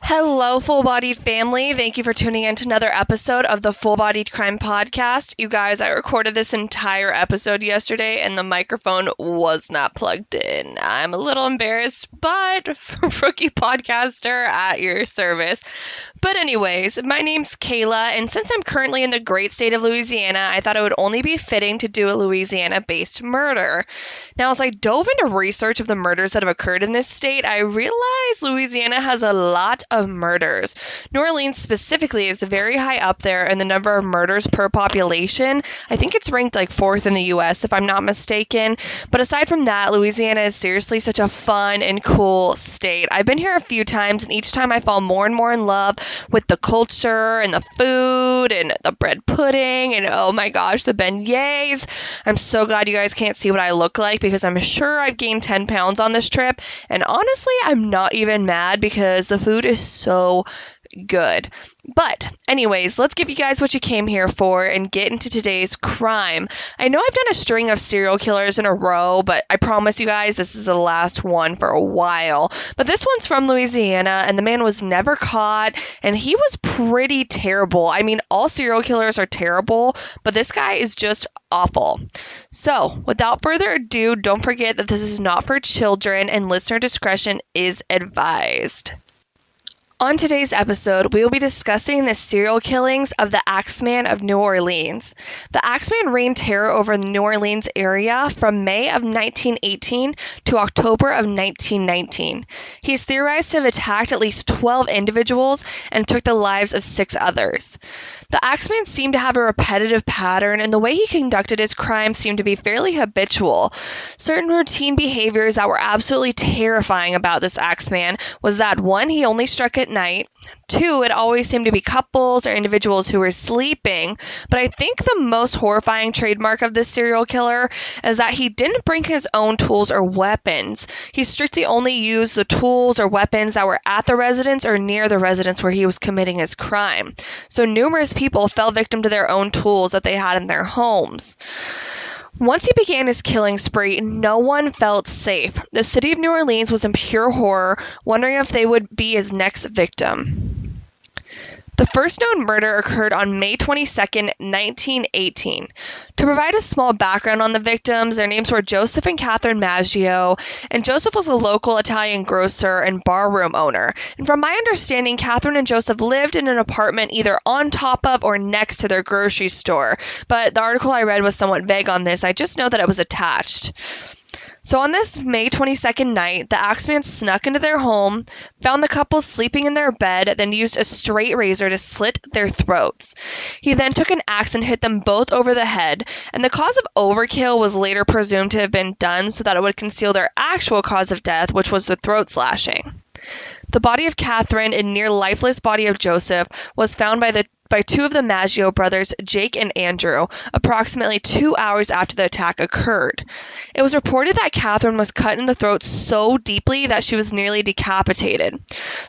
Hello, Full-Bodied family. Thank you for tuning in to another episode of the Full-Bodied Crime Podcast. You guys, I recorded this entire episode yesterday and the microphone was not plugged in. I'm a little embarrassed, but rookie podcaster at your service. But anyways, my name's Kayla, and since I'm currently in the great state of Louisiana, I thought it would only be fitting to do a Louisiana-based murder. Now, as I dove into research of the murders that have occurred in this state, I realized Louisiana has a lot of murders. New Orleans specifically is very high up there in the number of murders per population. I think it's ranked like 4th in the US if I'm not mistaken. But aside from that, Louisiana is seriously such a fun and cool state. I've been here a few times and each time I fall more and more in love with the culture and the food and the bread pudding and oh my gosh, the beignets. I'm so glad you guys can't see what I look like because I'm sure I've gained 10 pounds on this trip. And honestly, I'm not even mad because the food is so good. But anyways, let's give you guys what you came here for and get into today's crime. I know I've done a string of serial killers in a row, but I promise you guys this is the last one for a while. But this one's from Louisiana and the man was never caught and he was pretty terrible. I mean, all serial killers are terrible, but this guy is just awful. So, without further ado, don't forget that this is not for children and listener discretion is advised. On today's episode, we will be discussing the serial killings of the Axeman of New Orleans. The Axeman reigned terror over the New Orleans area from May of 1918 to October of 1919. He is theorized to have attacked at least 12 individuals and took the lives of 6 others. The Axeman seemed to have a repetitive pattern, and the way he conducted his crimes seemed to be fairly habitual. Certain routine behaviors that were absolutely terrifying about this Axeman was that 1, he only struck at night. 2, it always seemed to be couples or individuals who were sleeping. But I think the most horrifying trademark of this serial killer is that he didn't bring his own tools or weapons. He strictly only used the tools or weapons that were at the residence or near the residence where he was committing his crime. So numerous people fell victim to their own tools that they had in their homes. Once he began his killing spree, no one felt safe. The city of New Orleans was in pure horror, wondering if they would be his next victim. The first known murder occurred on May 22, 1918. To provide a small background on the victims, their names were Joseph and Catherine Maggio, and Joseph was a local Italian grocer and barroom owner. And from my understanding, Catherine and Joseph lived in an apartment either on top of or next to their grocery store. But the article I read was somewhat vague on this. I just know that it was attached. So on this May 22nd night, the Axeman snuck into their home, found the couple sleeping in their bed, then used a straight razor to slit their throats. He then took an axe and hit them both over the head, and the cause of overkill was later presumed to have been done so that it would conceal their actual cause of death, which was the throat slashing. The body of Catherine and near lifeless body of Joseph was found by 2 of the Maggio brothers, Jake and Andrew, approximately 2 hours after the attack occurred. It was reported that Catherine was cut in the throat so deeply that she was nearly decapitated.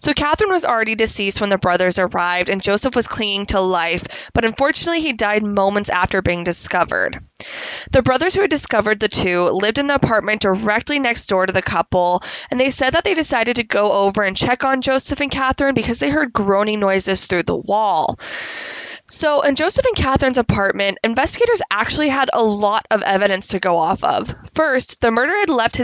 So Catherine was already deceased when the brothers arrived, and Joseph was clinging to life, but unfortunately he died moments after being discovered. The brothers who had discovered the 2 lived in the apartment directly next door to the couple, and they said that they decided to go over and check on Joseph and Catherine because they heard groaning noises through the wall. So in Joseph and Catherine's apartment, investigators actually had a lot of evidence to go off of. First, the murderer had left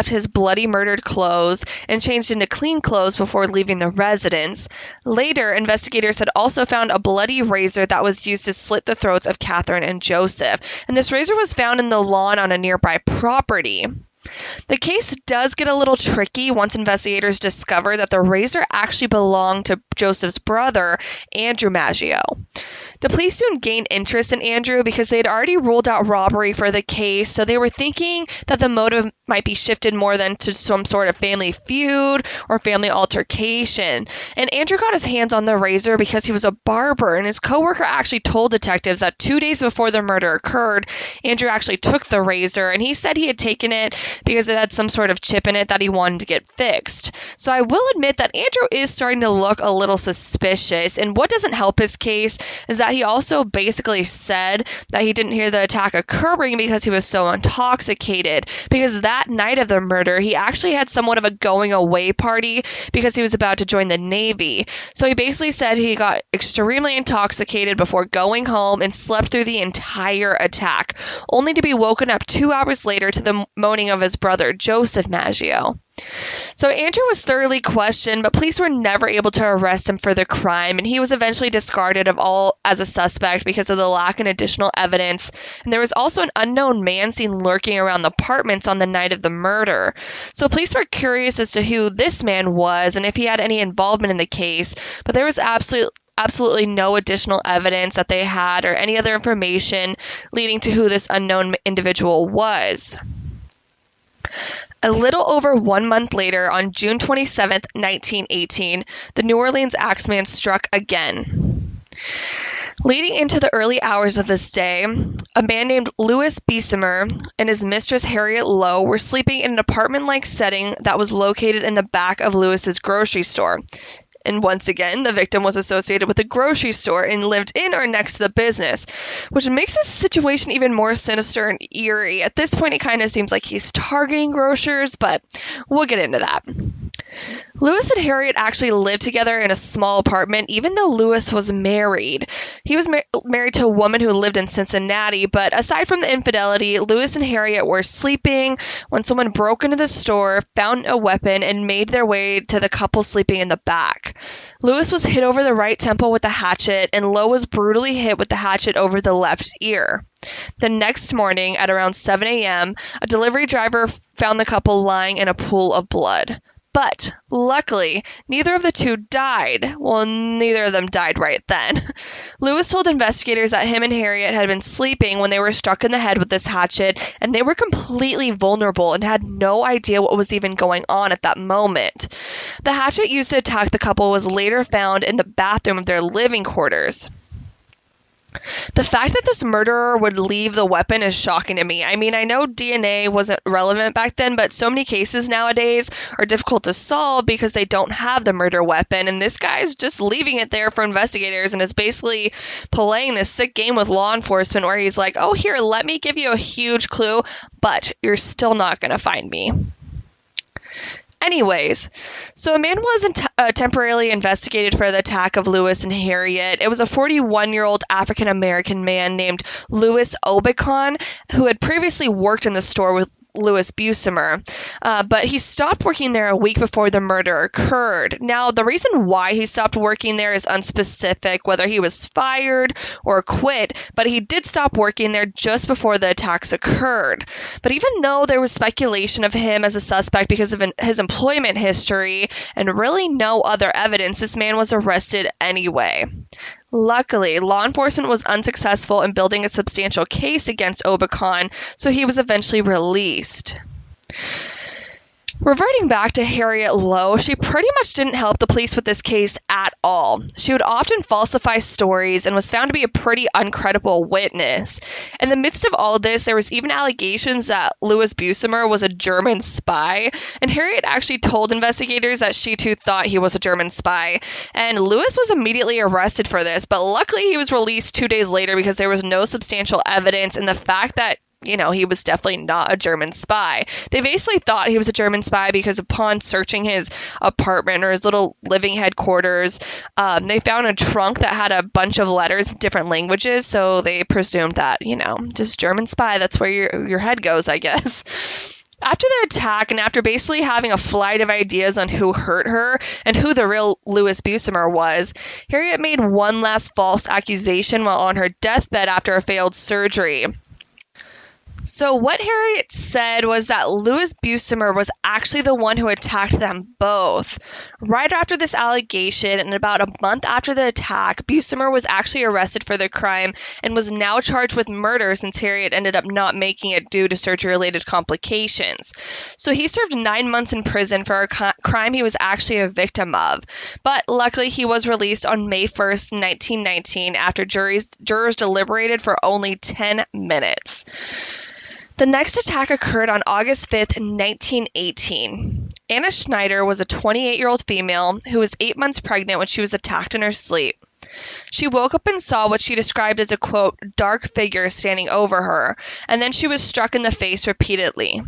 his bloody murdered clothes and changed into clean clothes before leaving the residence. Later, investigators had also found a bloody razor that was used to slit the throats of Catherine and Joseph, and this razor was found in the lawn on a nearby property. The case does get a little tricky once investigators discover that the razor actually belonged to Joseph's brother, Andrew Maggio. The police soon gained interest in Andrew because they had already ruled out robbery for the case, so they were thinking that the motive might be shifted more than to some sort of family feud or family altercation. And Andrew got his hands on the razor because he was a barber, and his coworker actually told detectives that 2 days before the murder occurred, Andrew actually took the razor, and he said he had taken it because it had some sort of chip in it that he wanted to get fixed. So I will admit that Andrew is starting to look a little suspicious, and what doesn't help his case is that that he also basically said that he didn't hear the attack occurring because he was so intoxicated, because that night of the murder, he actually had somewhat of a going away party because he was about to join the Navy. So he basically said he got extremely intoxicated before going home and slept through the entire attack, only to be woken up 2 hours later to the moaning of his brother, Joseph Maggio. So Andrew was thoroughly questioned, but police were never able to arrest him for the crime, and he was eventually discarded as a suspect because of the lack of additional evidence. And there was also an unknown man seen lurking around the apartments on the night of the murder. So police were curious as to who this man was and if he had any involvement in the case, but there was absolutely no additional evidence that they had or any other information leading to who this unknown individual was. A little over 1 month later, on June 27, 1918, the New Orleans Axeman struck again. Leading into the early hours of this day, a man named Louis Bessemer and his mistress Harriet Lowe were sleeping in an apartment-like setting that was located in the back of Louis's grocery store. And once again, the victim was associated with a grocery store and lived in or next to the business, which makes this situation even more sinister and eerie. At this point, it kind of seems like he's targeting grocers, but we'll get into that. Louis and Harriet actually lived together in a small apartment, even though Louis was married. He was married to a woman who lived in Cincinnati, but aside from the infidelity, Louis and Harriet were sleeping when someone broke into the store, found a weapon, and made their way to the couple sleeping in the back. Louis was hit over the right temple with a hatchet, and Lowe was brutally hit with the hatchet over the left ear. The next morning, at around 7 a.m., a delivery driver found the couple lying in a pool of blood. But, luckily, neither of the two died. Well, neither of them died right then. Louis told investigators that him and Harriet had been sleeping when they were struck in the head with this hatchet, and they were completely vulnerable and had no idea what was even going on at that moment. The hatchet used to attack the couple was later found in the bathroom of their living quarters. The fact that this murderer would leave the weapon is shocking to me. I mean, I know DNA wasn't relevant back then, but so many cases nowadays are difficult to solve because they don't have the murder weapon, and this guy's just leaving it there for investigators and is basically playing this sick game with law enforcement where he's like, oh, here, let me give you a huge clue, but you're still not going to find me. Anyways, so a man was temporarily investigated for the attack of Louis and Harriet. It was a 41-year-old African-American man named Louis Obicon, who had previously worked in the store with Louis Bessemer, but he stopped working there a week before the murder occurred. Now, the reason why he stopped working there is unspecific, whether he was fired or quit, but he did stop working there just before the attacks occurred. But even though there was speculation of him as a suspect because of his employment history and really no other evidence, this man was arrested anyway. Luckily, law enforcement was unsuccessful in building a substantial case against Obicon, so he was eventually released. Reverting back to Harriet Lowe, she pretty much didn't help the police with this case at all. She would often falsify stories and was found to be a pretty uncredible witness. In the midst of all of this, there was even allegations that Louis Bessemer was a German spy, and Harriet actually told investigators that she too thought he was a German spy. And Louis was immediately arrested for this, but luckily he was released 2 days later because there was no substantial evidence, and the fact that he was definitely not a German spy. They basically thought he was a German spy because upon searching his apartment or his little living headquarters, they found a trunk that had a bunch of letters in different languages, so they presumed that, just German spy, that's where your head goes, I guess. After the attack, and after basically having a flight of ideas on who hurt her and who the real Louis Bessemer was, Harriet made one last false accusation while on her deathbed after a failed surgery. So what Harriet said was that Louis Bessemer was actually the one who attacked them both. Right after this allegation, and about a month after the attack, Bessemer was actually arrested for the crime and was now charged with murder since Harriet ended up not making it due to surgery-related complications. So he served 9 months in prison for a crime he was actually a victim of. But luckily, he was released on May 1st, 1919, after jurors deliberated for only 10 minutes. The next attack occurred on August 5th, 1918. Anna Schneider was a 28-year-old female who was 8 months pregnant when she was attacked in her sleep. She woke up and saw what she described as a, quote, dark figure standing over her, and then she was struck in the face repeatedly.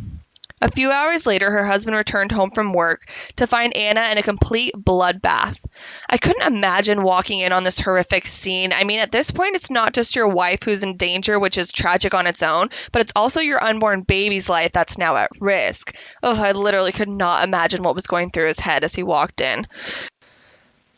A few hours later, her husband returned home from work to find Anna in a complete bloodbath. I couldn't imagine walking in on this horrific scene. I mean, at this point, it's not just your wife who's in danger, which is tragic on its own, but it's also your unborn baby's life that's now at risk. Oh, I literally could not imagine what was going through his head as he walked in.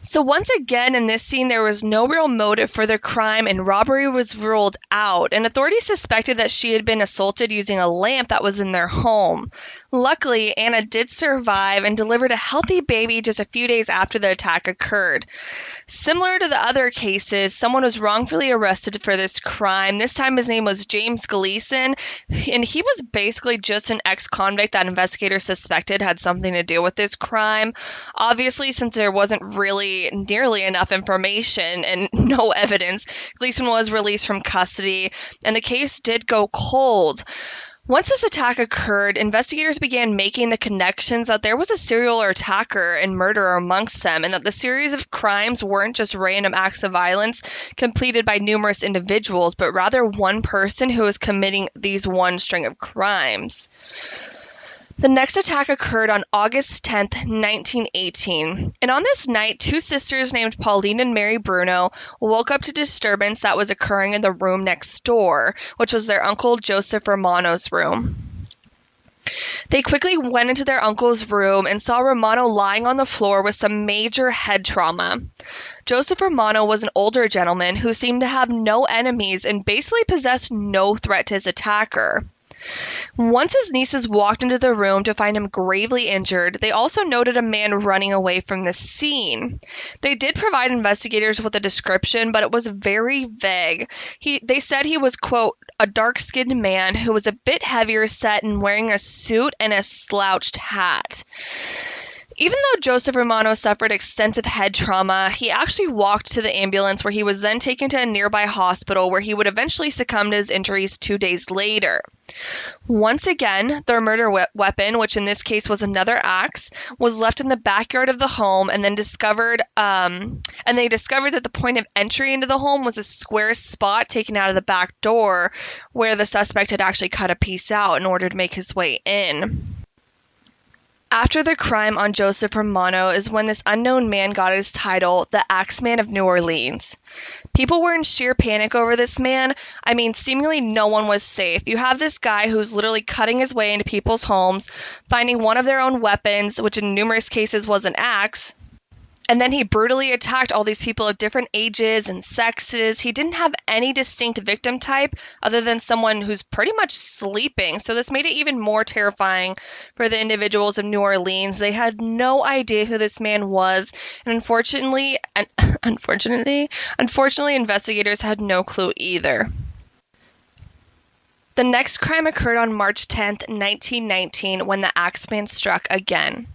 So once again, in this scene, there was no real motive for the crime and robbery was ruled out, and authorities suspected that she had been assaulted using a lamp that was in their home. Luckily, Anna did survive and delivered a healthy baby just a few days after the attack occurred. Similar to the other cases, someone was wrongfully arrested for this crime. This time his name was James Gleason, and he was basically just an ex-convict that investigators suspected had something to do with this crime. Obviously, since there wasn't really nearly enough information and no evidence, Gleason was released from custody, and the case did go cold. Once this attack occurred, investigators began making the connections that there was a serial attacker and murderer amongst them, and that the series of crimes weren't just random acts of violence completed by numerous individuals, but rather one person who was committing these one string of crimes. The next attack occurred on August 10th, 1918, and on this night, two sisters named Pauline and Mary Bruno woke up to disturbance that was occurring in the room next door, which was their uncle Joseph Romano's room. They quickly went into their uncle's room and saw Romano lying on the floor with some major head trauma. Joseph Romano was an older gentleman who seemed to have no enemies and basically possessed no threat to his attacker. Once his nieces walked into the room to find him gravely injured, they also noted a man running away from the scene. They did provide investigators with a description, but it was very vague. They said he was, quote, a dark-skinned man who was a bit heavier set and wearing a suit and a slouched hat. Even though Joseph Romano suffered extensive head trauma, he actually walked to the ambulance where he was then taken to a nearby hospital where he would eventually succumb to his injuries 2 days later. Once again, their murder weapon, which in this case was another axe, was left in the backyard of the home, and then they discovered that the point of entry into the home was a square spot taken out of the back door where the suspect had actually cut a piece out in order to make his way in. After the crime on Joseph Romano is when this unknown man got his title, the Axeman of New Orleans. People were in sheer panic over this man. I mean, seemingly no one was safe. You have this guy who's literally cutting his way into people's homes, finding one of their own weapons, which in numerous cases was an axe, and then he brutally attacked all these people of different ages and sexes. He didn't have any distinct victim type other than someone who's pretty much sleeping. So this made it even more terrifying for the individuals of New Orleans. They had no idea who this man was. And unfortunately, investigators had no clue either. The next crime occurred on March 10th, 1919, when the Axeman struck again.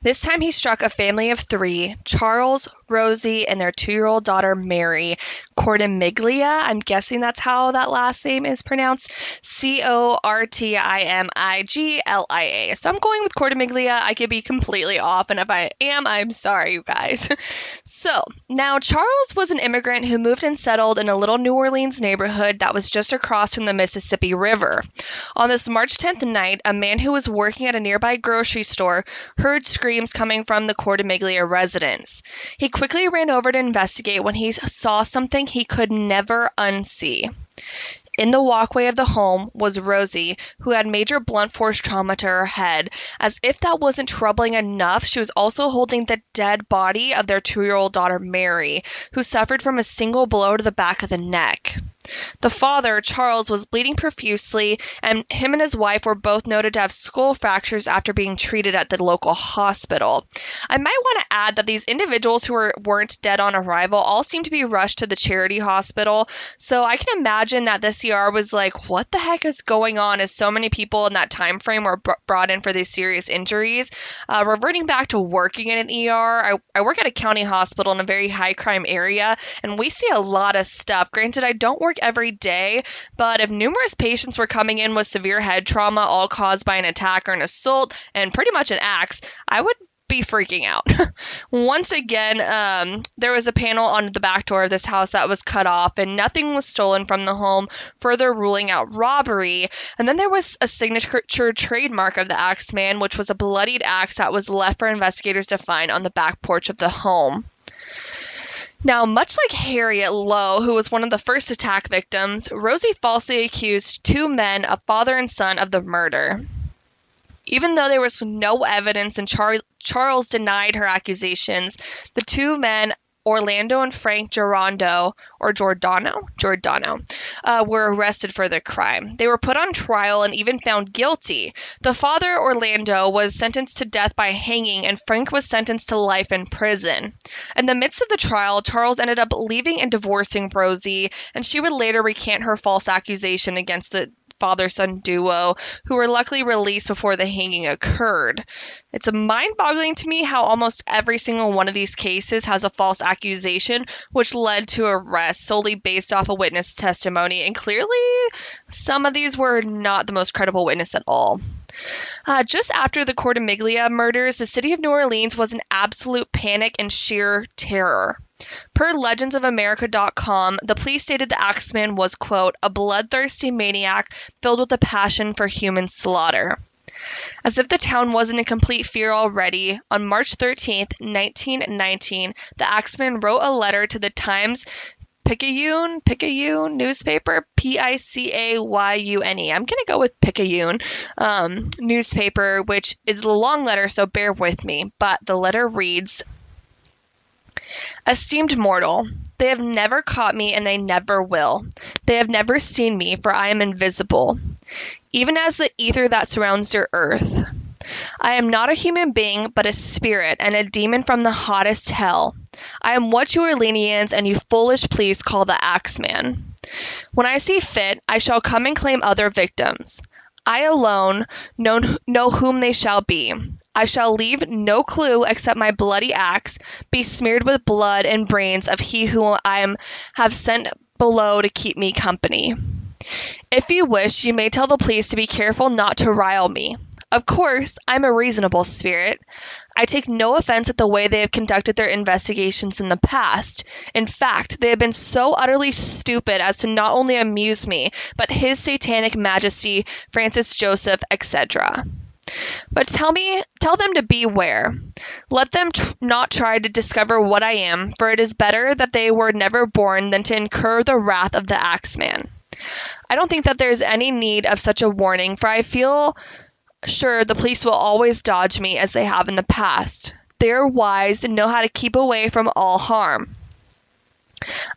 This time he struck a family of three, Charles, Rosie, and their 2-year-old daughter, Mary Cortimiglia. I'm guessing that's how that last name is pronounced. Cortimiglia. So I'm going with Cortimiglia. I could be completely off, and if I am, I'm sorry, you guys. So, now Charles was an immigrant who moved and settled in a little New Orleans neighborhood that was just across from the Mississippi River. On this March 10th night, a man who was working at a nearby grocery store heard screams coming from the Cortimiglia residence. He quickly ran over to investigate when he saw something he could never unsee. In the walkway of the home was Rosie, who had major blunt force trauma to her head. As if that wasn't troubling enough, she was also holding the dead body of their 2-year-old daughter, Mary, who suffered from a single blow to the back of the neck. The father, Charles, was bleeding profusely, and him and his wife were both noted to have skull fractures after being treated at the local hospital. I might want to add that these individuals who weren't dead on arrival all seemed to be rushed to the charity hospital, so I can imagine that the CR was like, what the heck is going on, as so many people in that time frame were brought in for these serious injuries. Reverting back to working in an ER, I work at a county hospital in a very high crime area, and we see a lot of stuff. Granted, I don't work every day, but if numerous patients were coming in with severe head trauma, all caused by an attack or an assault, and pretty much an axe, I would be freaking out. Once again, there was a panel on the back door of this house that was cut off, and nothing was stolen from the home, further ruling out robbery. And then there was a signature trademark of the Axeman, which was a bloodied axe that was left for investigators to find on the back porch of the home. Now, much like Harriet Lowe, who was one of the first attack victims, Rosie falsely accused two men, a father and son, of the murder. Even though there was no evidence and Charles denied her accusations, the two men, Orlando and Frank Giordano, were arrested for the crime. They were put on trial and even found guilty. The father, Orlando, was sentenced to death by hanging, and Frank was sentenced to life in prison. In the midst of the trial, Charles ended up leaving and divorcing Rosie, and she would later recant her false accusation against the father-son duo, who were luckily released before the hanging occurred. It's mind-boggling to me how almost every single one of these cases has a false accusation, which led to arrest solely based off a witness testimony, and clearly some of these were not the most credible witness at all. Just after the Cortimiglia murders, the city of New Orleans was in absolute panic and sheer terror. Per legendsofamerica.com, the police stated the Axeman was, quote, a bloodthirsty maniac filled with a passion for human slaughter. As if the town wasn't in complete fear already, on March 13th, 1919, the Axeman wrote a letter to the Times Picayune newspaper, Picayune. I'm going to go with Picayune newspaper, which is a long letter, so bear with me. But the letter reads, Esteemed mortal, they have never caught me and they never will. They have never seen me, for I am invisible, even as the ether that surrounds your earth. I am not a human being, but a spirit and a demon from the hottest hell. I am what you Orleanians and you foolish police call the Axeman. When I see fit, I shall come and claim other victims. I alone know whom they shall be. I shall leave no clue except my bloody axe be smeared with blood and brains of he whom I have sent below to keep me company. If you wish, you may tell the police to be careful not to rile me. Of course, I'm a reasonable spirit. I take no offense at the way they have conducted their investigations in the past. In fact, they have been so utterly stupid as to not only amuse me, but His Satanic Majesty, Francis Joseph, etc. But tell them to beware. Let them not try to discover what I am, for it is better that they were never born than to incur the wrath of the Axeman. I don't think that there's any need of such a warning, for I feel sure the police will always dodge me as they have in the past. They are wise and know how to keep away from all harm.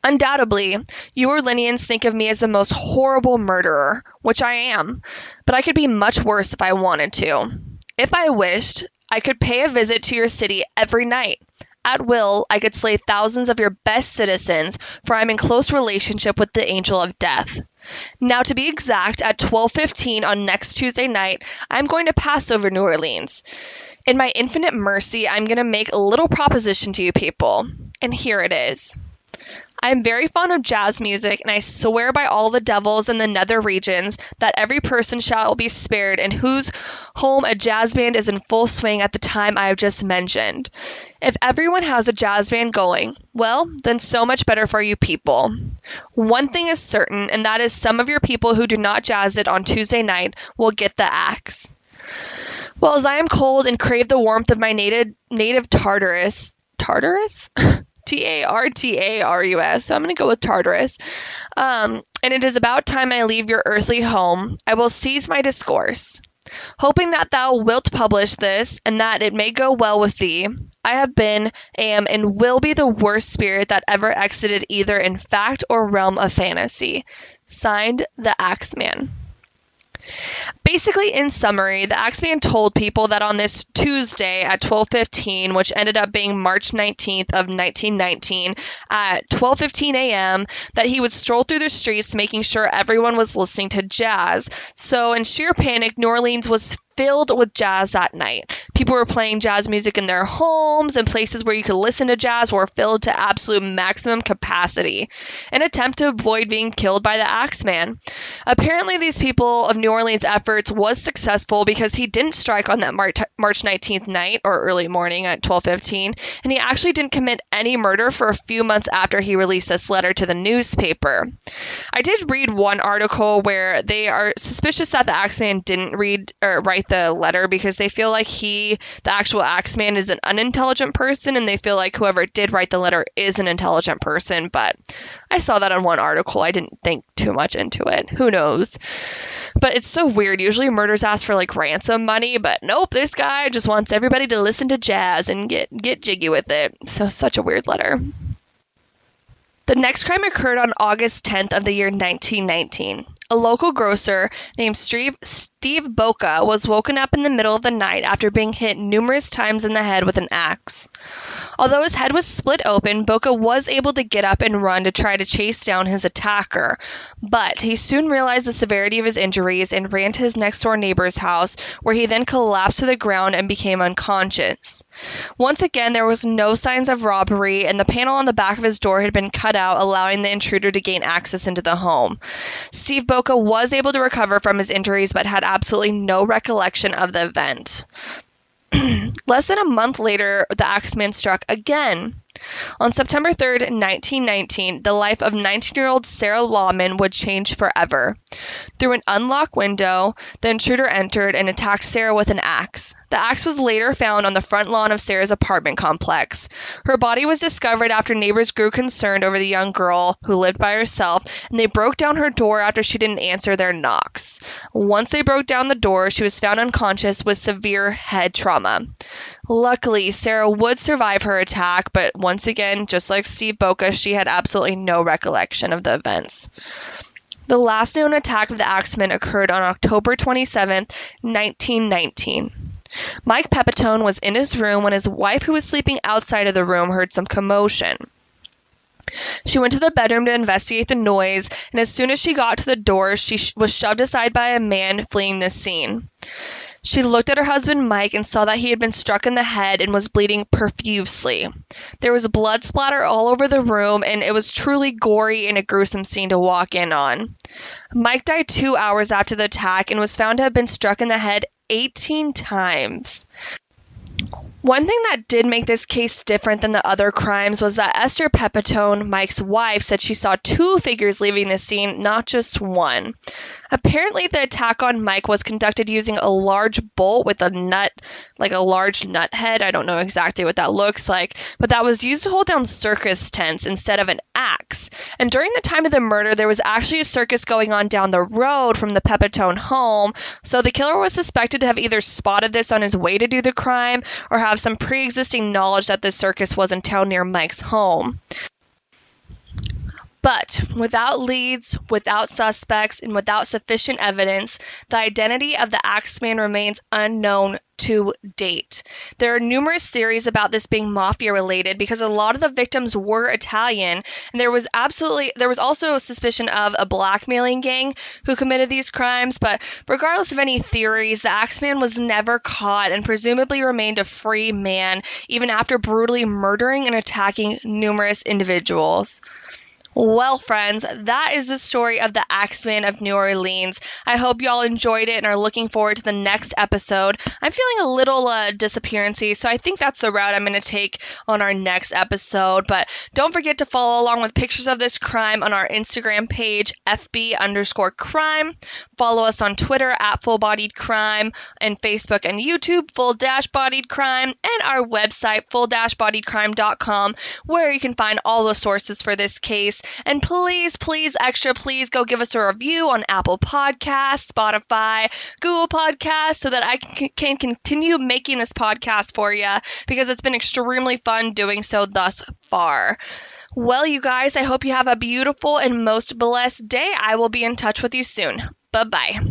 Undoubtedly, you Orleanians think of me as the most horrible murderer, which I am, but I could be much worse if I wanted to. If I wished, I could pay a visit to your city every night. At will, I could slay thousands of your best citizens, for I am in close relationship with the angel of death. Now, to be exact, at 12:15 on next Tuesday night, I'm going to pass over New Orleans. In my infinite mercy, I'm going to make a little proposition to you people, and here it is. I am very fond of jazz music, and I swear by all the devils in the nether regions that every person shall be spared in whose home a jazz band is in full swing at the time I have just mentioned. If everyone has a jazz band going, well, then so much better for you people. One thing is certain, and that is some of your people who do not jazz it on Tuesday night will get the axe. Well, as I am cold and crave the warmth of my native Tartarus? Tartarus, so I'm going to go with Tartarus. And it is about time I leave your earthly home. I will cease my discourse. Hoping that thou wilt publish this, and that it may go well with thee, I have been, am, and will be the worst spirit that ever exited either in fact or realm of fantasy. Signed, the Axeman. Basically, in summary, the Axeman told people that on this Tuesday at 12:15, which ended up being March 19th of 1919, at 12:15 a.m., that he would stroll through the streets making sure everyone was listening to jazz. So in sheer panic, New Orleans was filled with jazz that night. People were playing jazz music in their homes, and places where you could listen to jazz were filled to absolute maximum capacity, an attempt to avoid being killed by the Axeman. Apparently, these people of New Orleans' efforts was successful because he didn't strike on that March 19th night or early morning at 12:15, and he actually didn't commit any murder for a few months after he released this letter to the newspaper. I did read one article where they are suspicious that the Axeman didn't write the letter because they feel like the actual Axeman, is an unintelligent person, and they feel like whoever did write the letter is an intelligent person. But I saw that on one article. I didn't think too much into it. Who knows? But it's so weird. Usually murders ask for like ransom money, but nope, this guy just wants everybody to listen to jazz and get jiggy with it. So such a weird letter. The next crime occurred on August 10th of the year 1919. A local grocer named Steve Boca was woken up in the middle of the night after being hit numerous times in the head with an axe. Although his head was split open, Boca was able to get up and run to try to chase down his attacker, but he soon realized the severity of his injuries and ran to his next-door neighbor's house, where he then collapsed to the ground and became unconscious. Once again, there was no signs of robbery, and the panel on the back of his door had been cut out, allowing the intruder to gain access into the home. Steve Boca was able to recover from his injuries, but had absolutely no recollection of the event. Less than a month later, the Axeman struck again. On September 3rd, 1919, the life of 19-year-old Sarah Lawman would change forever. Through an unlocked window, the intruder entered and attacked Sarah with an axe. The axe was later found on the front lawn of Sarah's apartment complex. Her body was discovered after neighbors grew concerned over the young girl who lived by herself, and they broke down her door after she didn't answer their knocks. Once they broke down the door, she was found unconscious with severe head trauma. Luckily, Sarah would survive her attack, but once again, just like Steve Boca, she had absolutely no recollection of the events. The last known attack of the Axeman occurred on October 27, 1919. Mike Pepitone was in his room when his wife, who was sleeping outside of the room, heard some commotion. She went to the bedroom to investigate the noise, and as soon as she got to the door, she was shoved aside by a man fleeing the scene. She looked at her husband, Mike, and saw that he had been struck in the head and was bleeding profusely. There was blood splatter all over the room, and it was truly gory and a gruesome scene to walk in on. Mike died 2 hours after the attack and was found to have been struck in the head 18 times. One thing that did make this case different than the other crimes was that Esther Pepitone, Mike's wife, said she saw 2 figures leaving the scene, not just one. Apparently, the attack on Mike was conducted using a large bolt with a nut, like a large nut head. I don't know exactly what that looks like, but that was used to hold down circus tents instead of an axe. And during the time of the murder, there was actually a circus going on down the road from the Pepitone home, so the killer was suspected to have either spotted this on his way to do the crime or have some pre-existing knowledge that this circus was in town near Mike's home. But without leads, without suspects, and without sufficient evidence, the identity of the Axeman remains unknown to date. There are numerous theories about this being mafia related because a lot of the victims were Italian, and there was also suspicion of a blackmailing gang who committed these crimes, but regardless of any theories, the Axeman was never caught and presumably remained a free man even after brutally murdering and attacking numerous individuals. Well, friends, that is the story of the Axeman of New Orleans. I hope y'all enjoyed it and are looking forward to the next episode. I'm feeling a little disappearancy, so I think that's the route I'm going to take on our next episode. But don't forget to follow along with pictures of this crime on our Instagram page, FB_crime. Follow us on Twitter at Full-Bodied Crime, and Facebook and YouTube, Full-Bodied Crime, and our website, full-bodiedcrime.com, where you can find all the sources for this case. And please, please go give us a review on Apple Podcasts, Spotify, Google Podcasts, so that I can continue making this podcast for you, because it's been extremely fun doing so thus far. Well, you guys, I hope you have a beautiful and most blessed day. I will be in touch with you soon. Bye-bye.